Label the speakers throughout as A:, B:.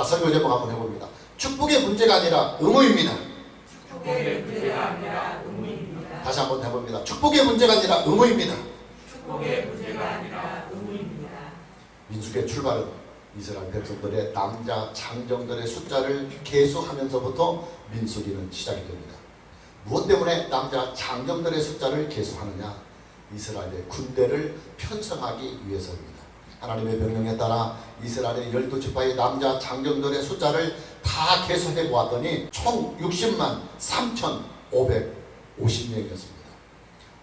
A: 설교 제목 한번 해봅니다. 축복의 문제가 아니라 의무입니다.
B: 축복의 문제가 아니라 의무입니다.
A: 다시 한번 해봅니다. 축복의 문제가 아니라 의무입니다.
B: 축복의 문제가 아니라 의무입니다.
A: 민수기의 출발은 이스라엘 백성들의 남자 장정들의 숫자를 계수하면서부터 민수기는 시작이 됩니다. 무엇 때문에 남자 장정들의 숫자를 계수하느냐? 이스라엘의 군대를 편성하기 위해서입니다. 하나님의 명령에 따라 이스라엘의 12지파의 남자 장정들의 숫자를 다 계수해 보았더니 총 60만 3,550명이었습니다.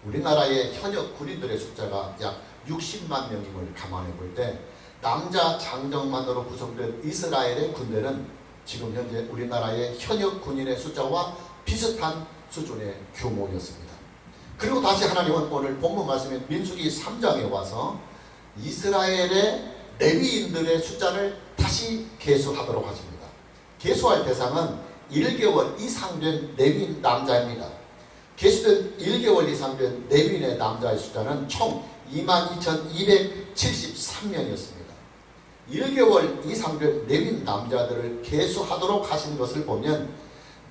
A: 우리나라의 현역 군인들의 숫자가 약 60만 명임을 감안해 볼 때 남자 장정만으로 구성된 이스라엘의 군대는 지금 현재 우리나라의 현역 군인의 숫자와 비슷한 수준의 규모였습니다. 그리고 다시 하나님은 오늘 본문 말씀인 민수기 3장에 와서 이스라엘의 레위인들의 숫자를 다시 계수하도록 하십니다. 계수할 대상은 1개월 이상 된 레위인 남자입니다. 계수된 1개월 이상 된 레위인의 남자의 숫자는 총 22,273명이었습니다. 1개월 이상 된 레위인 남자들을 계수하도록 하신 것을 보면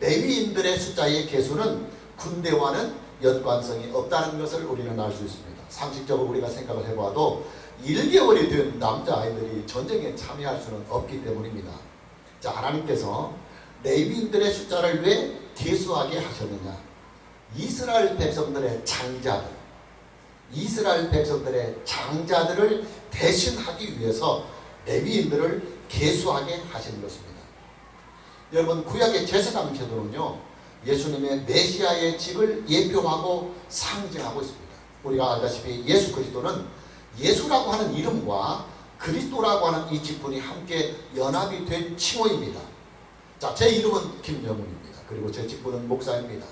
A: 레위인들의 숫자의 계수는 군대와는 연관성이 없다는 것을 우리는 알 수 있습니다. 상식적으로 우리가 생각을 해봐도 1개월이 된 남자아이들이 전쟁에 참여할 수는 없기 때문입니다. 자, 하나님께서 레위인들의 숫자를 왜 계수하게 하셨느냐? 이스라엘 백성들의 장자들을 대신하기 위해서 레위인들을 계수하게 하신 것입니다. 여러분, 구약의 제사장 제도는요, 예수님의 메시아의 직을 예표하고 상징하고 있습니다. 우리가 알다시피 예수 그리스도는 예수라고 하는 이름과 그리스도라고 하는 이 직분이 함께 연합이 된 칭호입니다. 자, 제 이름은 김영훈입니다. 그리고 제 직분은 목사입니다.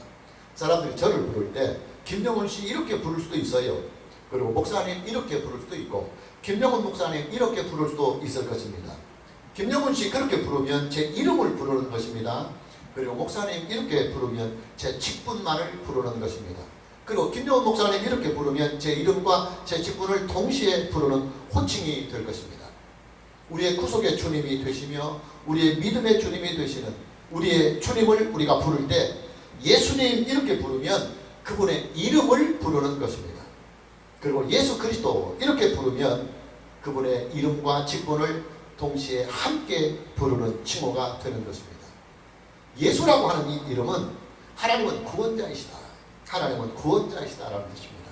A: 사람들이 저를 부를 때 김영훈 씨 이렇게 부를 수도 있어요. 그리고 목사님 이렇게 부를 수도 있고, 김영훈 목사님 이렇게 부를 수도 있을 것입니다. 김영훈 씨 그렇게 부르면 제 이름을 부르는 것입니다. 그리고 목사님 이렇게 부르면 제 직분만을 부르는 것입니다. 그리고 김영훈 목사님 이렇게 부르면 제 이름과 제 직분을 동시에 부르는 호칭이 될 것입니다. 우리의 구속의 주님이 되시며 우리의 믿음의 주님이 되시는 우리의 주님을 우리가 부를 때 예수님 이렇게 부르면 그분의 이름을 부르는 것입니다. 그리고 예수 그리스도 이렇게 부르면 그분의 이름과 직분을 동시에 함께 부르는 칭호가 되는 것입니다. 예수라고 하는 이 이름은 하나님은 구원자이시다. 하나님은 구원자이시다라는 뜻입니다.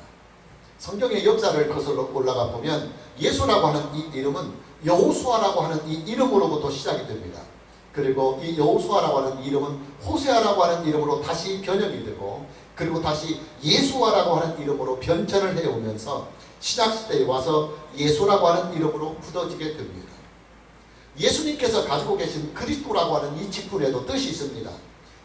A: 성경의 역사를 거슬러 올라가 보면 예수라고 하는 이 이름은 여호수아라고 하는 이 이름으로부터 시작이 됩니다. 그리고 이 여호수아라고 하는 이름은 호세아라고 하는 이름으로 다시 변형이 되고, 그리고 다시 예수아라고 하는 이름으로 변천을 해오면서 신약시대에 와서 예수라고 하는 이름으로 굳어지게 됩니다. 예수님께서 가지고 계신 그리스도라고 하는 이 직분에도 뜻이 있습니다.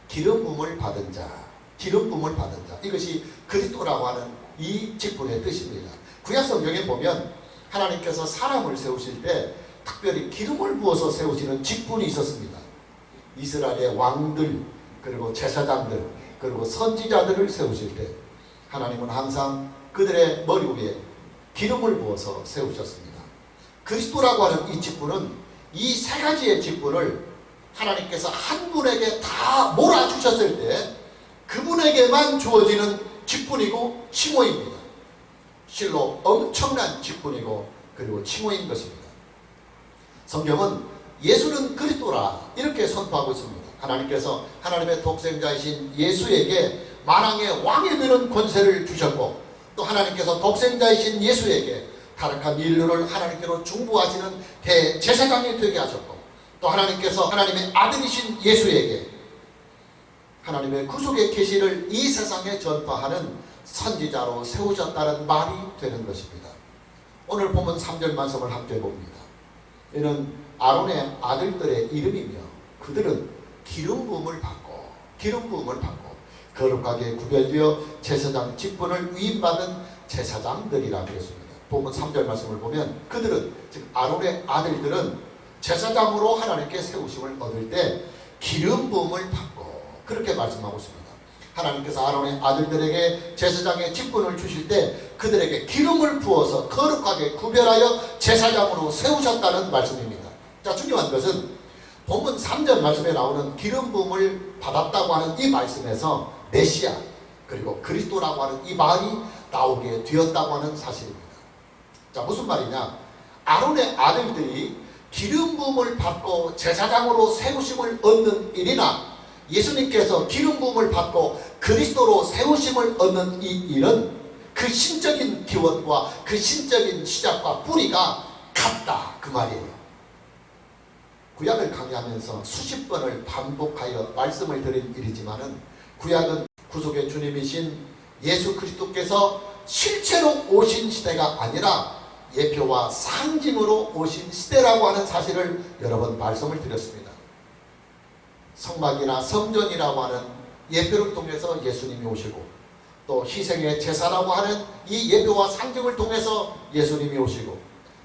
A: 기름 부음을 받은 자, 기름 부음을 받은 자, 이것이 그리스도라고 하는 이 직분의 뜻입니다. 구약 성경에 보면 하나님께서 사람을 세우실 때 특별히 기름을 부어서 세우시는 직분이 있었습니다. 이스라엘의 왕들, 그리고 제사장들, 그리고 선지자들을 세우실 때 하나님은 항상 그들의 머리 위에 기름을 부어서 세우셨습니다. 그리스도라고 하는 이 직분은 이 세 가지의 직분을 하나님께서 한 분에게 다 몰아주셨을 때 그분에게만 주어지는 직분이고 칭호입니다. 실로 엄청난 직분이고 그리고 칭호인 것입니다. 성경은 예수는 그리스도라 이렇게 선포하고 있습니다. 하나님께서 하나님의 독생자이신 예수에게 만왕의 왕이 되는 권세를 주셨고, 또 하나님께서 독생자이신 예수에게 타락한 인류를 하나님께로 중보하시는 대제사장이 되게 하셨고, 또 하나님께서 하나님의 아들이신 예수에게 하나님의 구속의 계시를 이 세상에 전파하는 선지자로 세우셨다는 말이 되는 것입니다. 오늘 본문 3절 말씀을 함께 봅니다. 이는 아론의 아들들의 이름이며 그들은 기름 부음을 받고 거룩하게 구별되어 제사장 직분을 위임받은 제사장들이라고 했습니다. 본문 3절 말씀을 보면 그들은, 즉 아론의 아들들은 제사장으로 하나님께 세우심을 얻을 때 기름 부음을 받고, 그렇게 말씀하고 있습니다. 하나님께서 아론의 아들들에게 제사장의 직분을 주실 때 그들에게 기름을 부어서 거룩하게 구별하여 제사장으로 세우셨다는 말씀입니다. 자, 중요한 것은 본문 3절 말씀에 나오는 기름 부음을 받았다고 하는 이 말씀에서 메시아 그리고 그리스도라고 하는 이 말이 나오게 되었다고 하는 사실입니다. 자, 무슨 말이냐? 아론의 아들들이 기름 부음을 받고 제사장으로 세우심을 얻는 일이나 예수님께서 기름 부음을 받고 그리스도로 세우심을 얻는 이 일은 그 신적인 기원과 그 신적인 시작과 뿌리가 같다 그 말이에요. 구약을 강의하면서 수십 번을 반복하여 말씀을 드린 일이지만은 구약은 구속의 주님이신 예수 그리스도께서 실체로 오신 시대가 아니라 예표와 상징으로 오신 시대라고 하는 사실을 여러 번 말씀을 드렸습니다. 성막이나 성전이라고 하는 예표를 통해서 예수님이 오시고 또 희생의 제사라고 하는 이 예표와 상징을 통해서 예수님이 오시고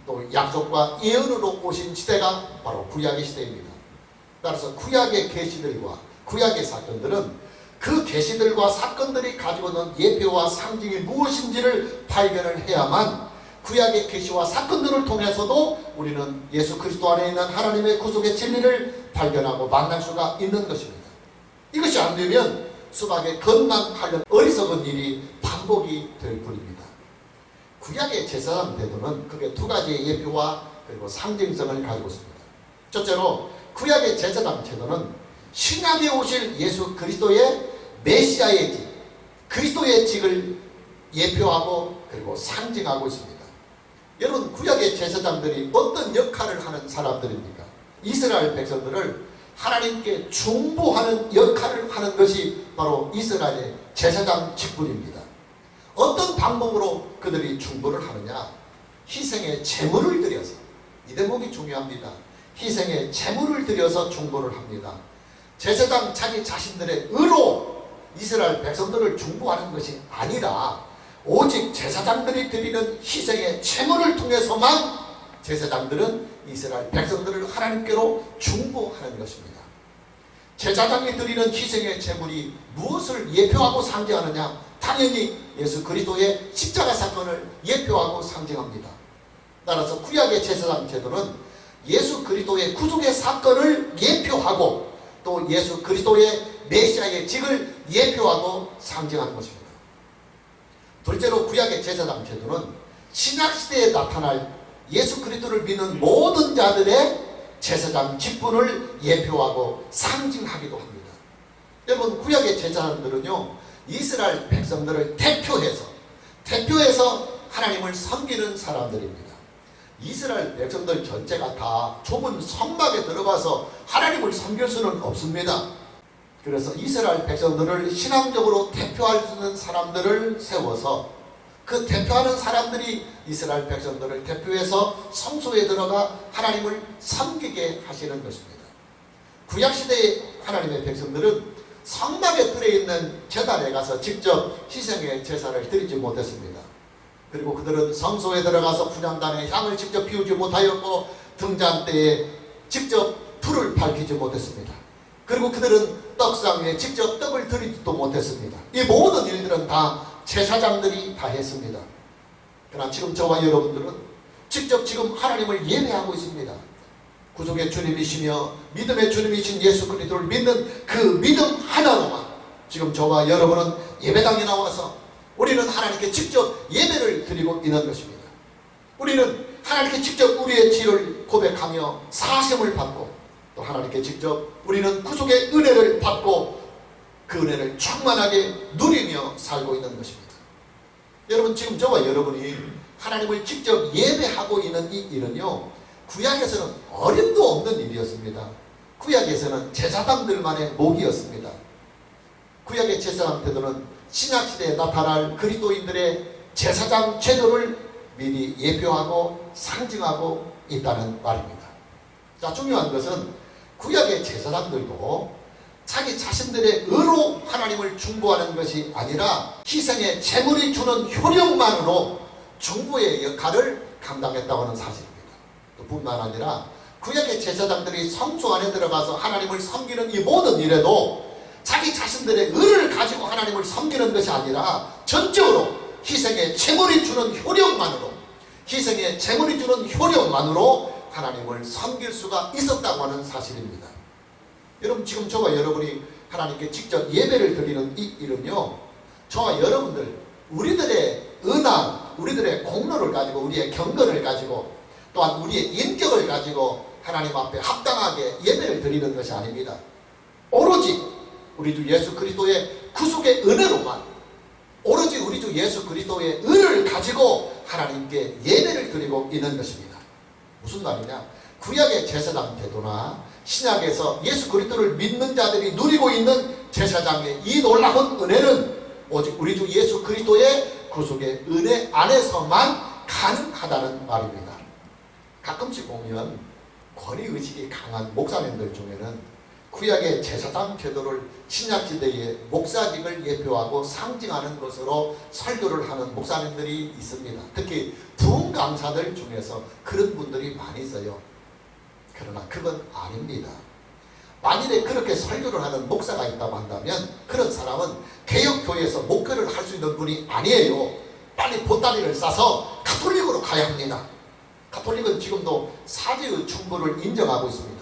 A: 또 약속과 예언으로 오신 시대가 바로 구약의 시대입니다. 따라서 구약의 계시들과 구약의 사건들은 그 계시들과 사건들이 가지고 있는 예표와 상징이 무엇인지를 발견을 해야만 구약의 계시와 사건들을 통해서도 우리는 예수 그리스도 안에 있는 하나님의 구속의 진리를 발견하고 만날 수가 있는 것입니다. 이것이 안 되면 수박의 겉만 하려는 어리석은 일이 반복이 될 뿐입니다. 구약의 제사장 제도는 크게 두 가지의 예표와 그리고 상징성을 가지고 있습니다. 첫째로 구약의 제사장 제도는 신약에 오실 예수 그리스도의 메시아의 직, 그리스도의 직을 예표하고 그리고 상징하고 있습니다. 여러분, 구약의 제사장들이 어떤 역할을 하는 사람들입니까? 이스라엘 백성들을 하나님께 중보하는 역할을 하는 것이 바로 이스라엘의 제사장 직분입니다. 어떤 방법으로 그들이 중보를 하느냐? 희생의 제물을 드려서, 이 대목이 중요합니다. 희생의 제물을 드려서 중보를 합니다. 제사장 자기 자신들의 의로 이스라엘 백성들을 중보하는 것이 아니라 오직 제사장들이 드리는 희생의 제물을 통해서만 제사장들은 이스라엘 백성들을 하나님께로 중보하는 것입니다. 제사장이 드리는 희생의 제물이 무엇을 예표하고 상징하느냐? 당연히 예수 그리스도의 십자가 사건을 예표하고 상징합니다. 따라서 구약의 제사장 제도는 예수 그리스도의 구속의 사건을 예표하고 또 예수 그리스도의 메시아의 직을 예표하고 상징하는 것입니다. 둘째로 구약의 제사장 제도는 신약시대에 나타날 예수 그리스도를 믿는 모든 자들의 제사장 직분을 예표하고 상징하기도 합니다. 여러분, 구약의 제사장들은요, 이스라엘 백성들을 대표해서 하나님을 섬기는 사람들입니다. 이스라엘 백성들 전체가 다 좁은 성막에 들어가서 하나님을 섬길 수는 없습니다. 그래서 이스라엘 백성들을 신앙적으로 대표할 수 있는 사람들을 세워서 그 대표하는 사람들이 이스라엘 백성들을 대표해서 성소에 들어가 하나님을 섬기게 하시는 것입니다. 구약시대의 하나님의 백성들은 성막에 들어있는 제단에 가서 직접 희생의 제사를 드리지 못했습니다. 그리고 그들은 성소에 들어가서 분향단에 향을 직접 피우지 못하였고 등잔대에 직접 불을 밝히지 못했습니다. 그리고 그들은 떡상 위에 직접 떡을 드리지도 못했습니다. 이 모든 일들은 다 제사장들이 다 했습니다. 그러나 지금 저와 여러분들은 직접 지금 하나님을 예배하고 있습니다. 구속의 주님이시며 믿음의 주님이신 예수 그리스도를 믿는 그 믿음 하나로만 지금 저와 여러분은 예배당에 나와서 우리는 하나님께 직접 예배를 드리고 있는 것입니다. 우리는 하나님께 직접 우리의 죄를 고백하며 사심을 받고 또 하나님께 직접 우리는 구속의 은혜를 받고 그 은혜를 충만하게 누리며 살고 있는 것입니다. 여러분, 지금 저와 여러분이 하나님을 직접 예배하고 있는 이 일은요, 구약에서는 어림도 없는 일이었습니다. 구약에서는 제사장들만의 목이었습니다. 구약의 제사장 제도는 신약시대에 나타날 그리스도인들의 제사장 제도를 미리 예표하고 상징하고 있다는 말입니다. 자, 중요한 것은 구약의 제사장들도 자기 자신들의 의로 하나님을 중보하는 것이 아니라 희생의 제물이 주는 효력만으로 중보의 역할을 감당했다고 하는 사실입니다. 또 뿐만 아니라 구약의 제사장들이 성소 안에 들어가서 하나님을 섬기는 이 모든 일에도 자기 자신들의 의를 가지고 하나님을 섬기는 것이 아니라 전적으로 희생의 제물이 주는 효력만으로 하나님을 섬길 수가 있었다고 하는 사실입니다. 여러분, 지금 저와 여러분이 하나님께 직접 예배를 드리는 이 일은요, 저와 여러분들, 우리들의 은한, 우리들의 공로를 가지고, 우리의 경건을 가지고, 또한 우리의 인격을 가지고 하나님 앞에 합당하게 예배를 드리는 것이 아닙니다. 오로지 우리 주 예수 그리스도의 구속의 은혜로만, 오로지 우리 주 예수 그리스도의 은을 가지고 하나님께 예배를 드리고 있는 것입니다. 무슨 말이냐? 구약의 제사장 제도나 신약에서 예수 그리스도를 믿는 자들이 누리고 있는 제사장의 이 놀라운 은혜는 오직 우리 주 예수 그리스도의 구속의 은혜 안에서만 가능하다는 말입니다. 가끔씩 보면 권위의식이 강한 목사님들 중에는 구약의 제사장 제도를 신약시대의 목사직을 예표하고 상징하는 것으로 설교를 하는 목사님들이 있습니다. 특히 부흥 강사들 중에서 그런 분들이 많이 있어요. 그러나 그건 아닙니다. 만일에 그렇게 설교를 하는 목사가 있다고 한다면 그런 사람은 개혁교회에서 목회를 할 수 있는 분이 아니에요. 빨리 보따리를 싸서 가톨릭으로 가야 합니다. 가톨릭은 지금도 사제의 충고를 인정하고 있습니다.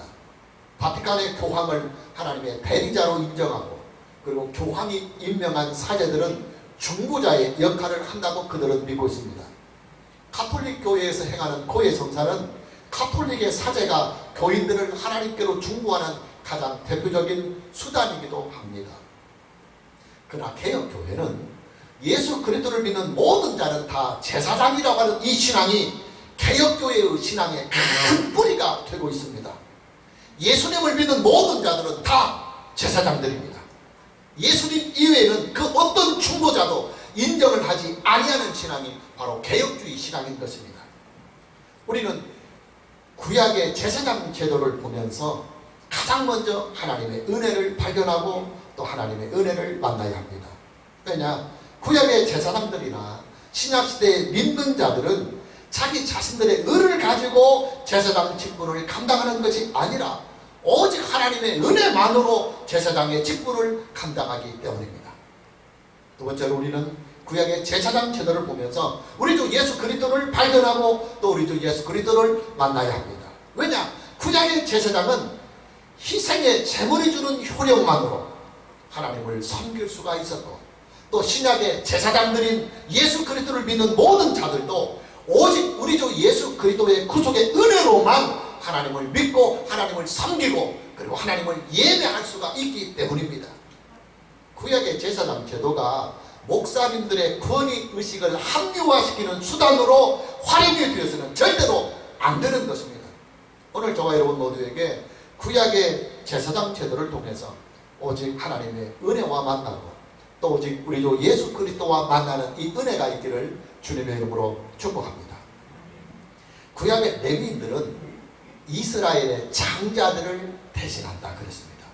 A: 바티칸의 교황을 하나님의 대리자로 인정하고, 그리고 교황이 임명한 사제들은 중보자의 역할을 한다고 그들은 믿고 있습니다. 가톨릭 교회에서 행하는 고해 성사는 가톨릭의 사제가 교인들을 하나님께로 중보하는 가장 대표적인 수단이기도 합니다. 그러나 개혁교회는 예수 그리스도를 믿는 모든 자는 다 제사장이라고 하는 이 신앙이 개혁교회의 신앙의 큰 뿌리가 되고 있습니다. 예수님을 믿는 모든 자들은 다 제사장들입니다. 예수님 이외에는 그 어떤 중보자도 인정을 하지 아니하는 신앙이 바로 개혁주의 신앙인 것입니다. 우리는 구약의 제사장 제도를 보면서 가장 먼저 하나님의 은혜를 발견하고 또 하나님의 은혜를 만나야 합니다. 왜냐? 구약의 제사장들이나 신약시대의 믿는 자들은 자기 자신들의 의를 가지고 제사장 직분을 감당하는 것이 아니라 오직 하나님의 은혜만으로 제사장의 직분을 감당하기 때문입니다. 두 번째로 우리는 구약의 제사장 제도를 보면서 우리 주 예수 그리스도를 발견하고 또 우리 주 예수 그리스도를 만나야 합니다. 왜냐? 구약의 제사장은 희생의 제물이 주는 효력만으로 하나님을 섬길 수가 있었고, 또 신약의 제사장들인 예수 그리스도를 믿는 모든 자들도 오직 우리 주 예수 그리스도의 구속의 은혜로만 하나님을 믿고 하나님을 섬기고 그리고 하나님을 예배할 수가 있기 때문입니다. 구약의 제사장 제도가 목사님들의 권위의식을 합리화시키는 수단으로 활용이 되어서는 절대로 안 되는 것입니다. 오늘 저와 여러분 모두에게 구약의 제사장 제도를 통해서 오직 하나님의 은혜와 만나고 또 오직 우리 주 예수 그리스도와 만나는 이 은혜가 있기를 주님의 이름으로 축복합니다. 구약의 레위인들은 이스라엘의 장자들을 대신한다 그랬습니다.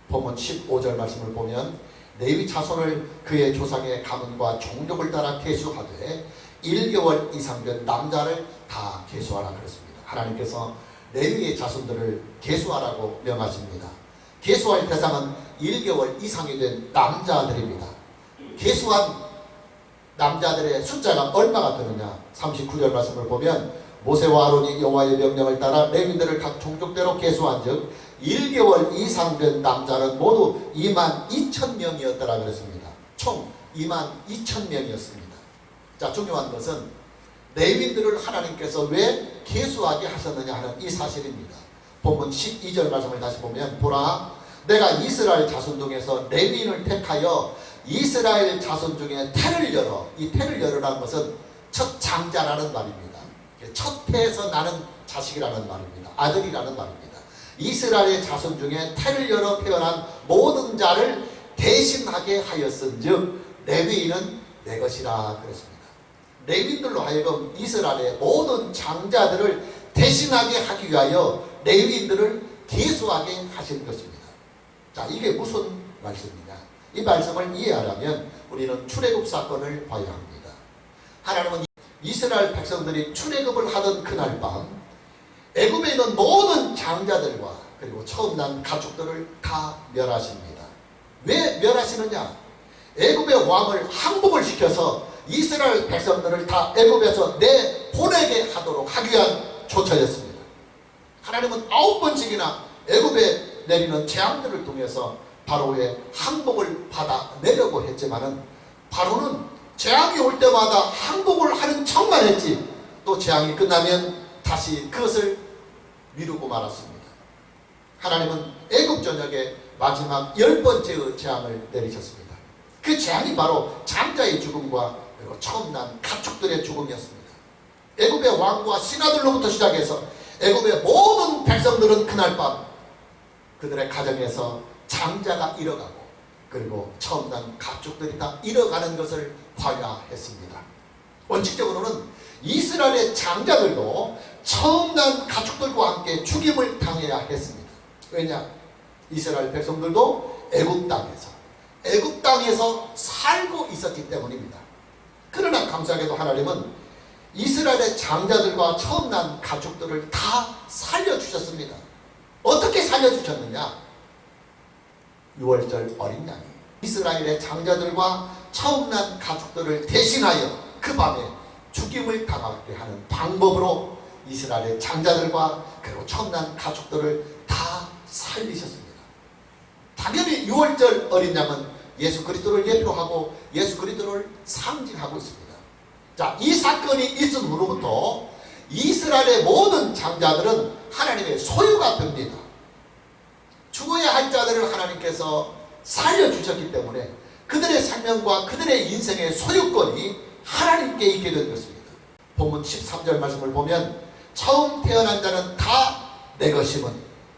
A: 본문 15절 말씀을 보면 레위 자손을 그의 조상의 가문과 종족을 따라 계수하되 1개월 이상 된 남자를 다 계수하라 그랬습니다. 하나님께서 레위의 자손들을 계수하라고 명하십니다. 계수할 대상은 1개월 이상이 된 남자들입니다. 계수한 남자들의 숫자가 얼마가 되느냐? 39절 말씀을 보면 모세와 아론이 여호와의 명령을 따라 레위인들을 각 종족대로 계수한즉 1개월 이상 된 남자는 모두 22,000명이었더라 그랬습니다. 총 22,000명이었습니다. 자, 중요한 것은 레위인들을 하나님께서 왜 계수하게 하셨느냐 하는 이 사실입니다. 본문 12절 말씀을 다시 보면 보라, 내가 이스라엘 자손 중에서 레위인을 택하여 이스라엘 자손 중에 태를 열어, 이 태를 열으라는 것은 첫 장자라는 말입니다. 첫 태에서 나는 자식이라는 말입니다. 아들이라는 말입니다. 이스라엘의 자손 중에 태를 열어 태어난 모든 자를 대신하게 하였은즉 레위인은 내 것이라 그랬습니다. 레위인들로 하여금 이스라엘의 모든 장자들을 대신하게 하기 위하여 레위인들을 계수하게 하신 것입니다. 자, 이게 무슨 말씀이냐? 이 말씀을 이해하려면 우리는 출애굽 사건을 봐야 합니다. 하나님은 이스라엘 백성들이 출애굽을 하던 그날 밤 애굽에 있는 모든 장자들과 그리고 처음 난 가축들을 다 멸하십니다. 왜 멸하시느냐? 애굽의 왕을 항복을 시켜서 이스라엘 백성들을 다 애굽에서 내보내게 하도록 하기 위한 조처였습니다. 하나님은 9번씩이나 애굽에 내리는 재앙들을 통해서 바로의 항복을 받아내려고 했지만은 바로는 재앙이 올 때마다 항복을 하는 척만 했지 또 재앙이 끝나면 다시 그것을 미루고 말았습니다. 하나님은 애굽 전역에 마지막 10번째의 재앙을 내리셨습니다. 그 재앙이 바로 장자의 죽음과 그리고 처음 난 가축들의 죽음이었습니다. 애굽의 왕과 신하들로부터 시작해서 애굽의 모든 백성들은 그날 밤 그들의 가정에서 장자가 잃어가고 그리고 처음 난 가축들이 다 잃어가는 것을 봐야 했습니다. 원칙적으로는 이스라엘의 장자들도 처음 난 가축들과 함께 죽임을 당해야 했습니다. 왜냐? 이스라엘 백성들도 애굽 땅에서 살고 있었기 때문입니다. 그러나 감사하게도 하나님은 이스라엘의 장자들과 처음 난 가축들을 다 살려주셨습니다. 어떻게 살려주셨느냐? 6월절 어린 양이 이스라엘의 장자들과 처음 난 가축들을 대신하여 그 밤에 죽임을 당하게 하는 방법으로 이스라엘의 장자들과 그리고 처음 난 가축들을 다 살리셨습니다. 당연히 6월절 어린 양은 예수 그리스도를 예표하고 예수 그리스도를 상징하고 있습니다. 자, 이 사건이 있은 후로부터 이스라엘의 모든 장자들은 하나님의 소유가 됩니다. 죽어야 할 자들을 하나님께서 살려주셨기 때문에 그들의 생명과 그들의 인생의 소유권이 하나님께 있게 된 것입니다. 본문 13절 말씀을 보면 처음 태어난 자는 다 내 것임은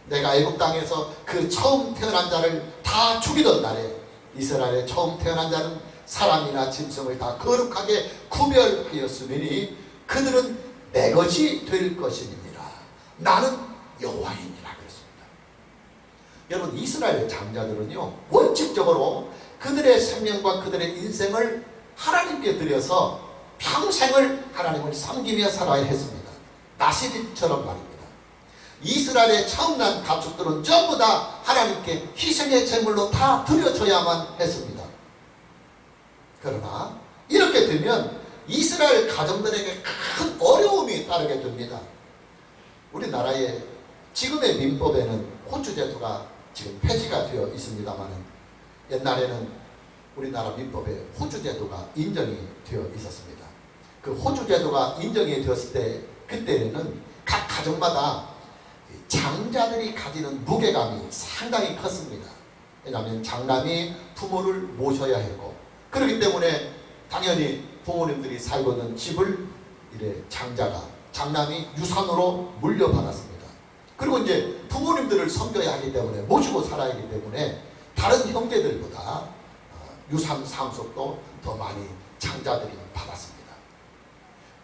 A: 내가 애굽 땅에서 그 처음 태어난 자를 다 죽이던 날에 이스라엘의 처음 태어난 자는 사람이나 짐승을 다 거룩하게 구별하였으니 그들은 내 것이 될 것이니라. 나는 여호와이니라 그랬습니다. 여러분, 이스라엘의 장자들은요 원칙적으로 그들의 생명과 그들의 인생을 하나님께 드려서 평생을 하나님을 섬기며 살아야 했습니다. 나시린처럼 말입니다. 이스라엘의 처음 난 가축들은 전부 다 하나님께 희생의 제물로 다 드려져야만 했습니다. 그러나 이렇게 되면 이스라엘 가정들에게 큰 어려움이 따르게 됩니다. 우리나라의 지금의 민법에는 호주제도가 지금 폐지가 되어 있습니다만 옛날에는 우리나라 민법에 호주제도가 인정이 되어 있었습니다. 그 호주제도가 인정이 되었을 때 그때는 각 가정마다 장자들이 가지는 무게감이 상당히 컸습니다. 왜냐하면 장남이 부모를 모셔야 했고 그렇기 때문에 당연히 부모님들이 살고 있는 집을 이래 장남이 유산으로 물려받았습니다. 그리고 이제 부모님들을 섬겨야 하기 때문에 모시고 살아야 하기 때문에 다른 형제들보다 유산 상속도 더 많이 장자들이 받았습니다.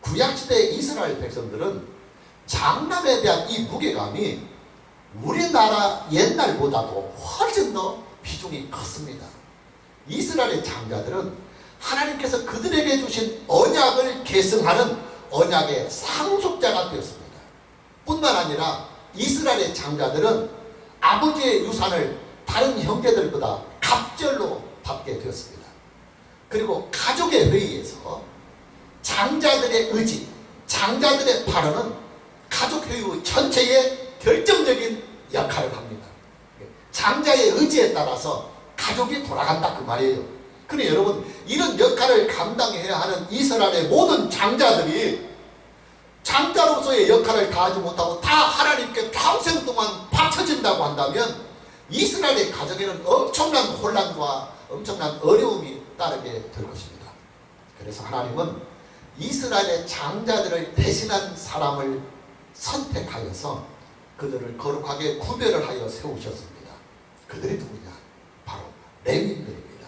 A: 구약시대 이스라엘 백성들은 장남에 대한 이 무게감이 우리나라 옛날보다도 훨씬 더 비중이 컸습니다. 이스라엘의 장자들은 하나님께서 그들에게 주신 언약을 계승하는 언약의 상속자가 되었습니다. 뿐만 아니라 이스라엘의 장자들은 아버지의 유산을 다른 형제들보다 갑절로 받게 되었습니다. 그리고 가족의 회의에서 장자들의 의지, 장자들의 발언은 가족 회의 전체에 결정적인 역할을 합니다. 장자의 의지에 따라서 가족이 돌아간다 그 말이에요. 그러니 여러분, 이런 역할을 감당해야 하는 이스라엘의 모든 장자들이 장자로서의 역할을 다하지 못하고 다 하나님께 평생 동안 바쳐진다고 한다면 이스라엘의 가정에는 엄청난 혼란과 엄청난 어려움이 따르게 될 것입니다. 그래서 하나님은 이스라엘의 장자들을 대신한 사람을 선택하여서 그들을 거룩하게 구별을 하여 세우셨습니다. 그들이 누구냐? 바로 레위인들입니다.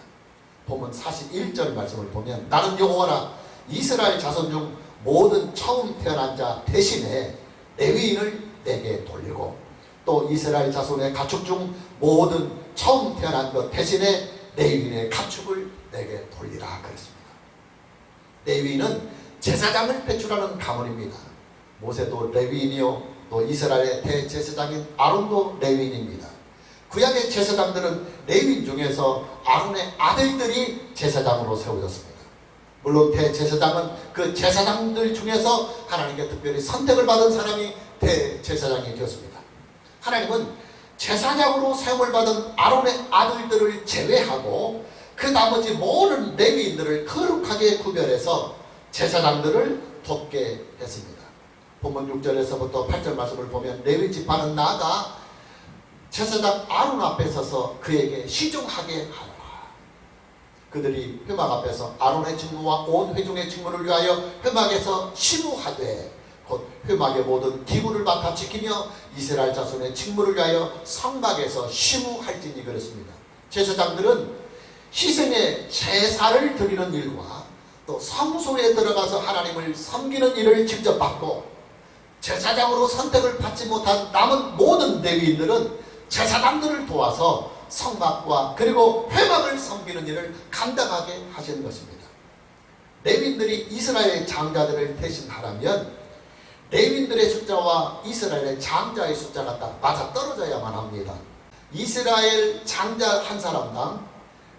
A: 본문 41절 말씀을 보면 나는 여호와라 이스라엘 자손 중 모든 처음 태어난 자 대신에 레위인을 내게 돌리고 또 이스라엘 자손의 가축 중 모든 처음 태어난 것 대신에 레위인의 가축을 내게 돌리라 그랬습니다. 레위인은 제사장을 배출하는 가문입니다. 모세도 레위인이요 또 이스라엘의 대제사장인 아론도 레위인입니다. 구약의 제사장들은 레위인 중에서 아론의 아들들이 제사장으로 세워졌습니다. 물론 대제사장은 그 제사장들 중에서 하나님께 특별히 선택을 받은 사람이 대제사장이 되었습니다. 하나님은 제사장으로 사용을 받은 아론의 아들들을 제외하고 그 나머지 모든 레위인들을 거룩하게 구별해서 제사장들을 돕게 했습니다. 본문 6절에서부터 8절 말씀을 보면 레위 지파는 나아가 제사장 아론 앞에 서서 그에게 시종하게 하라. 그들이 회막 앞에서 아론의 직무와 온 회중의 직무를 위하여 회막에서 시무하되 곧 회막의 모든 기구를 맡아 지키며 이스라엘 자손의 직무를 위하여 성막에서 시무할지니 그랬습니다. 제사장들은 희생의 제사를 드리는 일과 또 성소에 들어가서 하나님을 섬기는 일을 직접 받고 제사장으로 선택을 받지 못한 남은 모든 레위인들은 제사장들을 도와서 성막과 그리고 회막을 섬기는 일을 감당하게 하시는 것입니다. 레위인들이 이스라엘의 장자들을 대신하려면 레위인들의 숫자와 이스라엘의 장자의 숫자가 딱 맞아 떨어져야만 합니다. 이스라엘 장자 한 사람당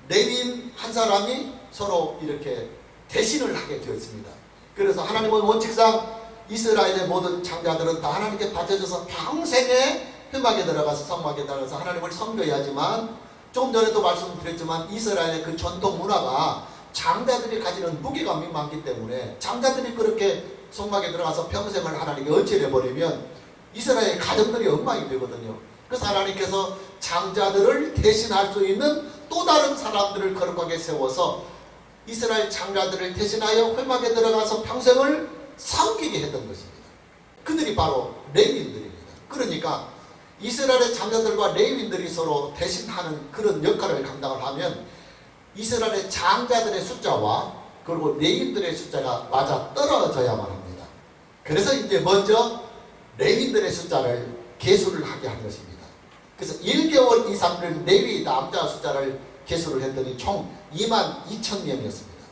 A: 레위인 한 사람이 서로 이렇게 대신을 하게 되었습니다. 그래서 하나님은 원칙상 이스라엘의 모든 장자들은 다 하나님께 바쳐져서 평생에 회막에 들어가서 성막에 들어가서 하나님을 섬겨야 하지만 조금 전에도 말씀드렸지만 이스라엘의 그 전통 문화가 장자들이 가지는 무게감이 많기 때문에 장자들이 그렇게 성막에 들어가서 평생을 하나님께 의지해버리면 이스라엘 가정들이 엉망이 되거든요. 그래서 하나님께서 장자들을 대신할 수 있는 또 다른 사람들을 거룩하게 세워서 이스라엘 장자들을 대신하여 회막에 들어가서 평생을 섬기게 했던 것입니다. 그들이 바로 레위인들입니다. 그러니까 이스라엘의 장자들과 레위인들이 서로 대신하는 그런 역할을 감당을 하면 이스라엘의 장자들의 숫자와 그리고 레위인들의 숫자가 맞아 떨어져야만 합니다. 그래서 이제 먼저 레위인들의 숫자를 계수를 하게 한 것입니다. 그래서 1개월 이상 된 레위 남자 숫자를 계수를 했더니 총 22,000명이었습니다.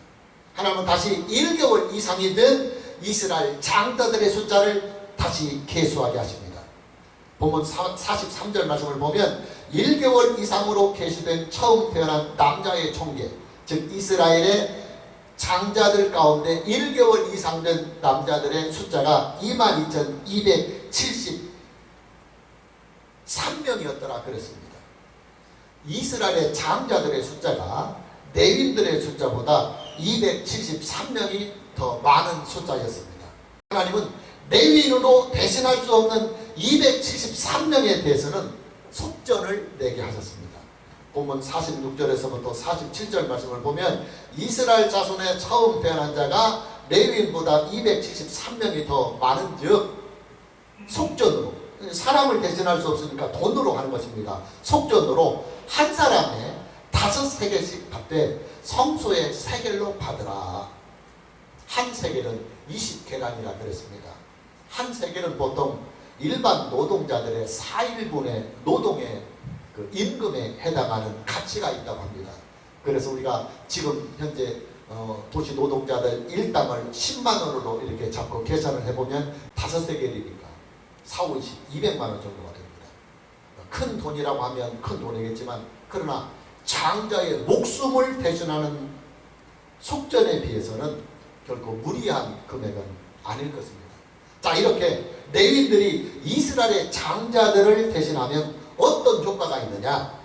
A: 하나님은 다시 1개월 이상이 된 이스라엘 장자들의 숫자를 다시 계수하게 하십니다. 본문 43절 말씀을 보면 1개월 이상으로 계수된 처음 태어난 남자의 총계, 즉 이스라엘의 장자들 가운데 1개월 이상 된 남자들의 숫자가 22,273명이었더라 그랬습니다. 이스라엘의 장자들의 숫자가 레위인들의 숫자보다 273명이 더 많은 숫자였습니다. 하나님은 레위인으로 대신할 수 없는 273명에 대해서는 속전을 내게 하셨습니다. 본문 46절에서부터 47절 말씀을 보면 이스라엘 자손의 처음 태어난 자가 레위인보다 273명이 더 많은 즉 속전으로, 사람을 대신할 수 없으니까 돈으로 하는 것입니다. 속전으로 한 사람에 5세겔씩 받되 성소에 세겔로 받으라. 한 세겔은 20계란이라 그랬습니다. 한 세겔은 보통 일반 노동자들의 4일분의 노동의 그 임금에 해당하는 가치가 있다고 합니다. 그래서 우리가 지금 현재 도시 노동자들 일당을 10만 원으로 이렇게 잡고 계산을 해보면 5세겔이니까 4, 50, 200만 원 정도가 됩니다. 큰 돈이라고 하면 큰 돈이겠지만 그러나 장자의 목숨을 대신하는 속전에 비해서는 결코 무리한 금액은 아닐 것입니다. 자, 이렇게 레위인들이 이스라엘의 장자들을 대신하면 어떤 효과가 있느냐?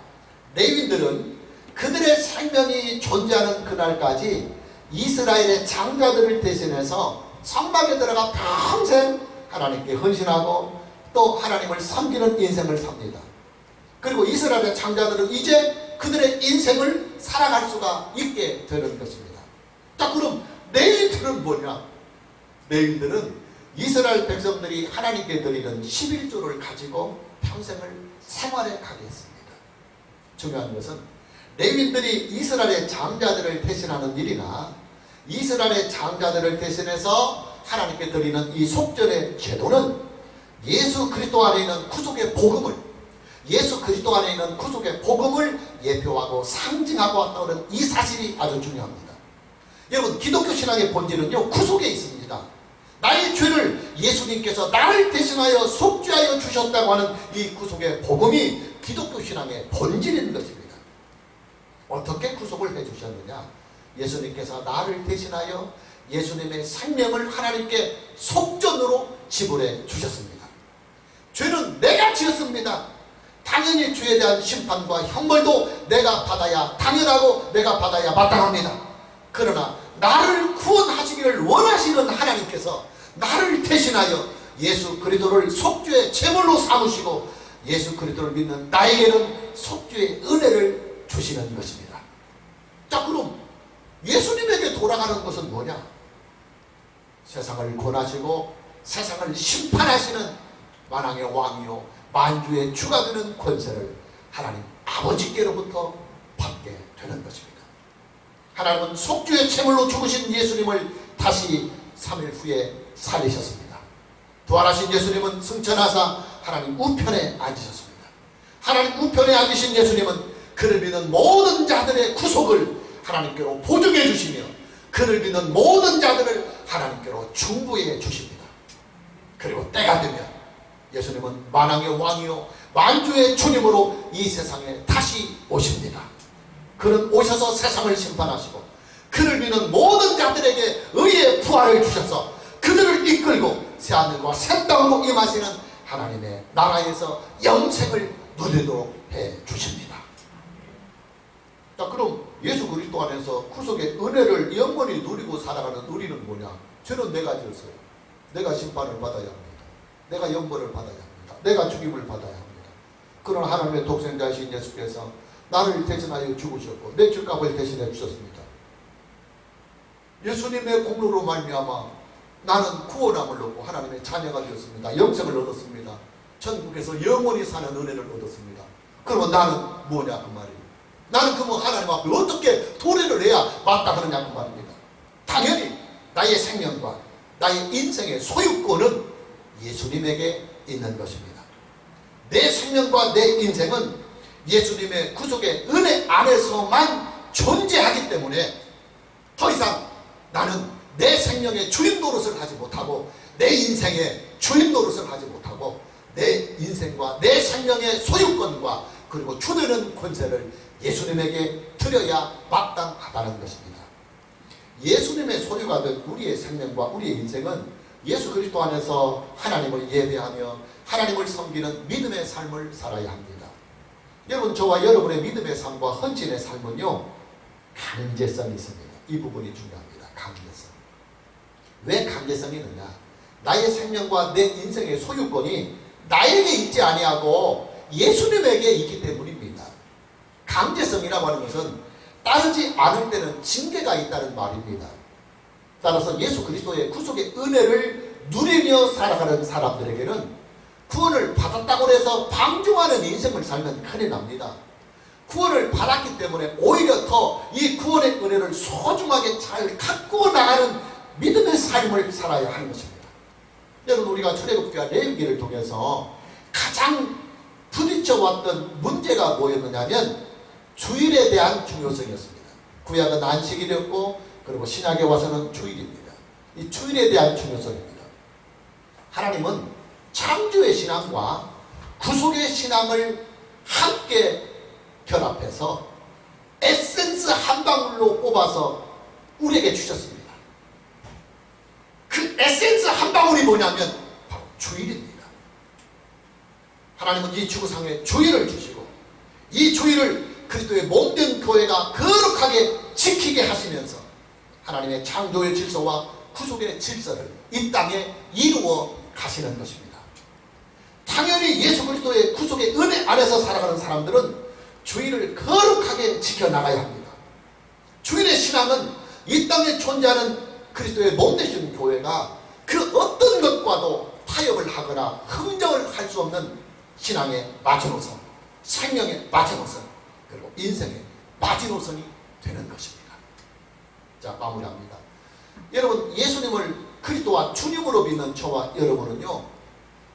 A: 레위인들은 그들의 생명이 존재하는 그날까지 이스라엘의 장자들을 대신해서 성막에 들어가 평생 하나님께 헌신하고 또 하나님을 섬기는 인생을 삽니다. 그리고 이스라엘의 장자들은 이제 그들의 인생을 살아갈 수가 있게 되는 것입니다. 자, 그럼 레위인들은 뭐냐? 레위인들은 이스라엘 백성들이 하나님께 드리는 11조를 가지고 평생을 생활해 가겠습니다. 중요한 것은 레위인들이 이스라엘의 장자들을 대신하는 일이나 이스라엘의 장자들을 대신해서 하나님께 드리는 이 속전의 제도는 예수 그리스도 안에 있는 구속의 복음을, 예수 그리스도 안에 있는 구속의 복음을 예표하고 상징하고 왔다는 이 사실이 아주 중요합니다. 여러분, 기독교 신앙의 본질은요, 구속에 있습니다. 나의 죄를 예수님께서 나를 대신하여 속죄하여 주셨다고 하는 이 구속의 복음이 기독교 신앙의 본질인 것입니다. 어떻게 구속을 해주셨느냐? 예수님께서 나를 대신하여 예수님의 생명을 하나님께 속전으로 지불해 주셨습니다. 죄는 내가 지었습니다. 당연히 죄에 대한 심판과 형벌도 내가 받아야 당연하고 내가 받아야 마땅합니다. 그러나 나를 구원하시기를 원하시는 하나님께서 나를 대신하여 예수 그리스도를 속죄의 제물로 삼으시고 예수 그리스도를 믿는 나에게는 속죄의 은혜를 주시는 것입니다. 자, 그럼 예수님에게 돌아가는 것은 뭐냐? 세상을 권하시고 세상을 심판하시는 만왕의 왕이요 만주의 주가 되는 권세를 하나님 아버지께로부터 받게 되는 것입니다. 하나님은 속죄의 제물로 죽으신 예수님을 다시 3일 후에 살리셨습니다. 부활하신 예수님은 승천하사 하나님 우편에 앉으셨습니다. 하나님 우편에 앉으신 예수님은 그를 믿는 모든 자들의 구속을 하나님께로 보증해 주시며 그를 믿는 모든 자들을 하나님께로 중보해 주십니다. 그리고 때가 되면 예수님은 만왕의 왕이요 만주의 주님으로 이 세상에 다시 오십니다. 그는 오셔서 세상을 심판하시고 그를 믿는 모든 자들에게 의의 부활을 주셔서 그들을 이끌고 새하늘과 새 땅으로 임하시는 하나님의 나라에서 영생을 누리도록 해 주십니다. 자, 그럼 예수 그리스도 안에서 구속의 은혜를 영원히 누리고 살아가는 우리는 뭐냐? 죄는 내가 지었어요. 내가 심판을 받아야 합니다. 내가 영벌을 받아야 합니다. 내가 죽임을 받아야 합니다. 그러나 하나님의 독생자이신 예수께서 나를 대신하여 죽으셨고 내 죄값을 대신해 주셨습니다. 예수님의 공로로 말미암아 나는 구원함을 얻고 하나님의 자녀가 되었습니다. 영생을 얻었습니다. 천국에서 영원히 사는 은혜를 얻었습니다. 그러면 나는 뭐냐 그 말이에요. 나는 그러면 하나님 앞에 어떻게 도래를 해야 마땅하느냐 그 말입니다. 당연히 나의 생명과 나의 인생의 소유권은 예수님에게 있는 것입니다. 내 생명과 내 인생은 예수님의 구속의 은혜 안에서만 존재하기 때문에 더 이상 나는 내 생명의 주인 노릇을 하지 못하고 내 인생의 주인 노릇을 하지 못하고 내 인생과 내 생명의 소유권과 그리고 주되는 권세를 예수님에게 드려야 마땅하다는 것입니다. 예수님의 소유가 된 우리의 생명과 우리의 인생은 예수 그리스도 안에서 하나님을 예배하며 하나님을 섬기는 믿음의 삶을 살아야 합니다. 여러분, 저와 여러분의 믿음의 삶과 헌신의 삶은요 강제성이 있습니다. 이 부분이 중요합니다. 강제성. 왜 강제성이 있느냐? 나의 생명과 내 인생의 소유권이 나에게 있지 아니하고 예수님에게 있기 때문입니다. 강제성이라고 하는 것은 따르지 않을 때는 징계가 있다는 말입니다. 따라서 예수 그리스도의 구속의 은혜를 누리며 살아가는 사람들에게는 구원을 받았다고 해서 방종하는 인생을 살면 큰일 납니다. 구원을 받았기 때문에 오히려 더 이 구원의 은혜를 소중하게 잘 갖고 나가는 믿음의 삶을 살아야 하는 것입니다. 여러분, 우리가 출애굽기와 레위기를 통해서 가장 부딪혀왔던 문제가 뭐였느냐면 주일에 대한 중요성이었습니다. 구약은 안식일이었고 그리고 신약에 와서는 주일입니다. 이 주일에 대한 중요성입니다. 하나님은 창조의 신앙과 구속의 신앙을 함께 결합해서 에센스 한 방울로 뽑아서 우리에게 주셨습니다. 그 에센스 한 방울이 뭐냐면 바로 주일입니다. 하나님은 이 지구상에 주일을 주시고 이 주일을 그리스도의 몸된 교회가 거룩하게 지키게 하시면서 하나님의 창조의 질서와 구속의 질서를 이 땅에 이루어 가시는 것입니다. 당연히 예수 그리스도의 구속의 은혜 안에서 살아가는 사람들은 주일을 거룩하게 지켜나가야 합니다. 주일의 신앙은 이 땅에 존재하는 그리스도의 몸 되신 교회가 그 어떤 것과도 타협을 하거나 흥정을 할 수 없는 신앙의 마지노선, 생명의 마지노선, 그리고 인생의 마지노선이 되는 것입니다. 자, 마무리합니다. 여러분, 예수님을 그리스도와 주님으로 믿는 저와 여러분은요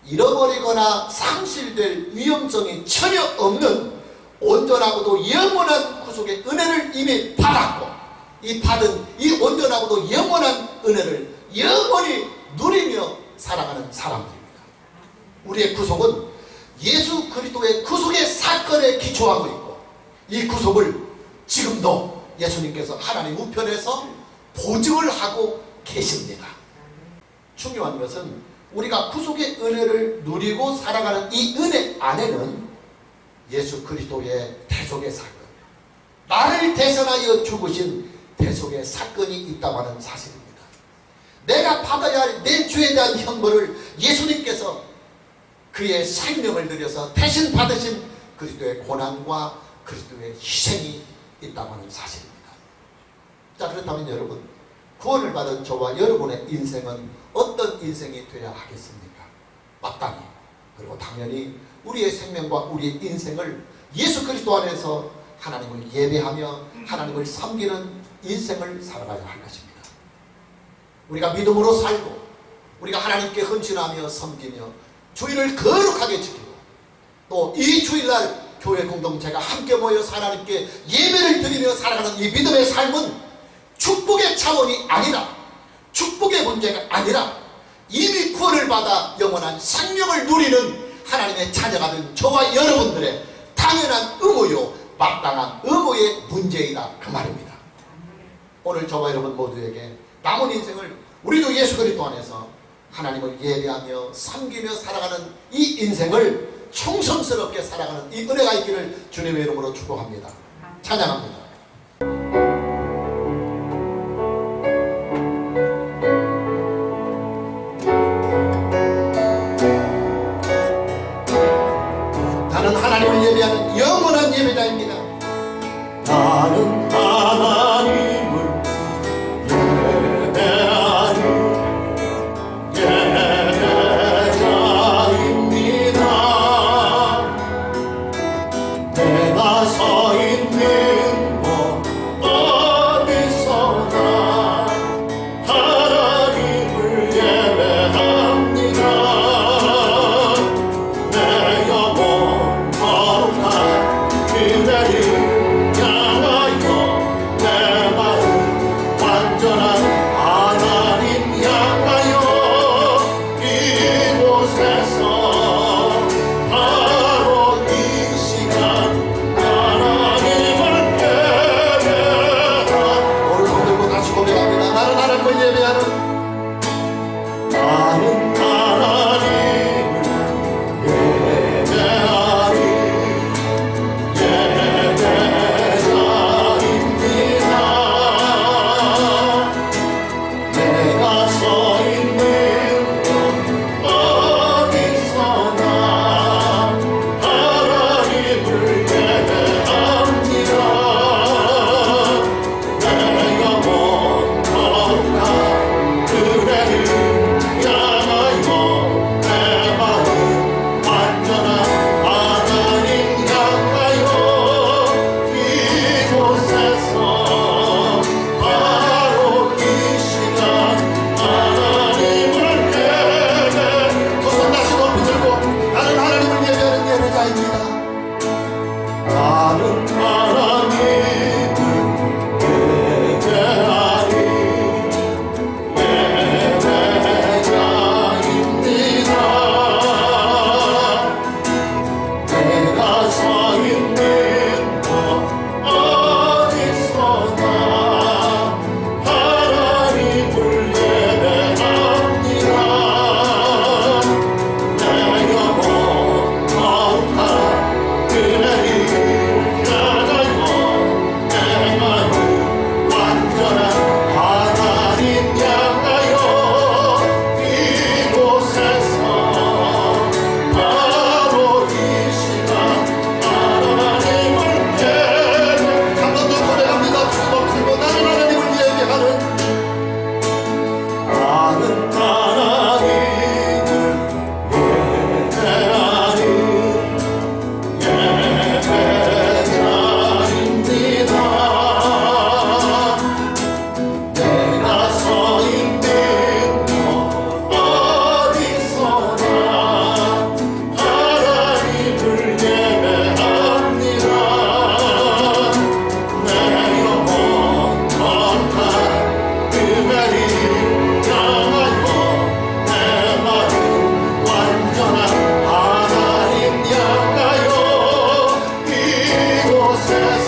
A: 잃어버리거나 상실될 위험성이 전혀 없는 온전하고도 영원한 구속의 은혜를 이미 받았고 이 받은 이 온전하고도 영원한 은혜를 영원히 누리며 살아가는 사람들입니다. 우리의 구속은 예수 그리스도의 구속의 사건에 기초하고 있고 이 구속을 지금도 예수님께서 하나님 우편에서 보증을 하고 계십니다. 중요한 것은 우리가 구속의 은혜를 누리고 살아가는 이 은혜 안에는 예수 그리스도의 대속의 사건, 나를 대선하여 죽으신 대속의 사건이 있다고 하는 사실입니다. 내가 받아야 할 내 죄에 대한 형벌을 예수님께서 그의 생명을 들여서 대신 받으신 그리스도의 고난과 그리스도의 희생이 있다고 하는 사실입니다. 자, 그렇다면 여러분, 구원을 받은 저와 여러분의 인생은 어떤 인생이 되어야 하겠습니까? 마땅히, 그리고 당연히 우리의 생명과 우리의 인생을 예수 그리스도 안에서 하나님을 예배하며 하나님을 섬기는 인생을 살아가야 할 것입니다. 우리가 믿음으로 살고 우리가 하나님께 헌신하며 섬기며 주일을 거룩하게 지키고 또 이 주일날 교회 공동체가 함께 모여서 하나님께 예배를 드리며 살아가는 이 믿음의 삶은 축복의 차원이 아니라, 축복의 문제가 아니라 이미 구원을 받아 영원한 생명을 누리는 하나님의 자녀가 된 저와 여러분들의 당연한 의무요, 마땅한 의무의 문제이다, 그 말입니다. 오늘 저와 여러분 모두에게 남은 인생을 우리도 예수 그리스도 안에서 하나님을 예배하며 섬기며 살아가는 이 인생을 충성스럽게 살아가는 이 은혜가 있기를 주님의 이름으로 축복합니다. 찬양합니다. 나는 하나님을 예배하는 영원한 예배자입니다.
C: 나는 하나님을 예배하는 예배자입니다. 내가 서 있는 곳 어디서나 하나님을 예배합니다. 내 영혼 거룩한 그대를 향하여 내 마음 완전한 하나님 향하여 이곳에서 바로 이 시간 하나님을 예배하라.
A: 오늘 손 들고 다시 고백합니다. 나는 하나님을 예배하는
C: 나는 하나님을 예배하는 예배자입니다. 내가 서 있는 곳 어디서나 하나님을 예배합니다. 내 영혼 거룩한 그대를 향하여 내 마음 완전한 하나님 향하여 이곳에서 바로 이 시간 하나님을 예배.
A: 두 손 다시 높이 들고 나는 하나님을 예배하는 예배자입니다.
C: 나는 하나님을 예배하는 예배자입니다. 내가 서 있는 곳 어디서나 하나님을 예배합니다. 내 영혼 거룩한 그대를 향하여 내 마음 완전한 하나님 향하여 이곳에서 바로 이 시간 하나님을 예배.
A: 한 번 더 고백합니다. 두 손 들고 나는 하나님을 예배하는
C: 나는 하나님을 예배하는 예배자입니다. 내가 서 있는 곳 어디서나 하나님을 예배합니다. 내 영혼 거룩한 그대를 향하여 내 마음 완전한 하나님 향하여 이곳에서